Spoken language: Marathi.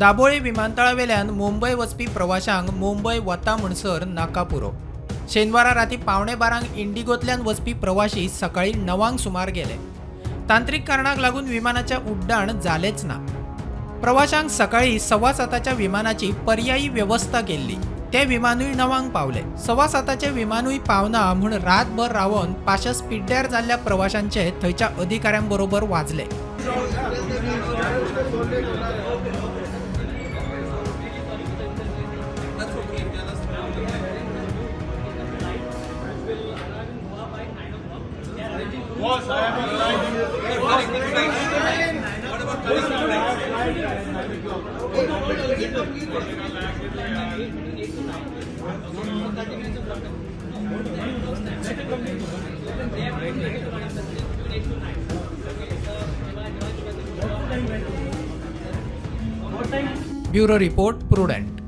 दाबोळे विमानतळावेल्यान मुंबय वचपी प्रवाशांक मुंबय वता म्हणसर नाका पुरो। शेनवारा राती 11:15 इंडिगोतल्यान वचपी प्रवाशी सकाळी 9 सुमार गेले। तांत्रिक कारणाक लागून विमानाचे उड्डाण जालेच ना। प्रवाशांक सकाळी 7:15 विमानाची पर्यायी व्यवस्था केल्ली। ते विमानूय 9 पावले। 7:15 विमानूय पावना म्हूण रातभर रावन पाशस पिड्ड्यार जाल्ल्या प्रवाशांचे थंयच्या अधिकाऱ्यांबरोबर वाजले। Bureau report prudent.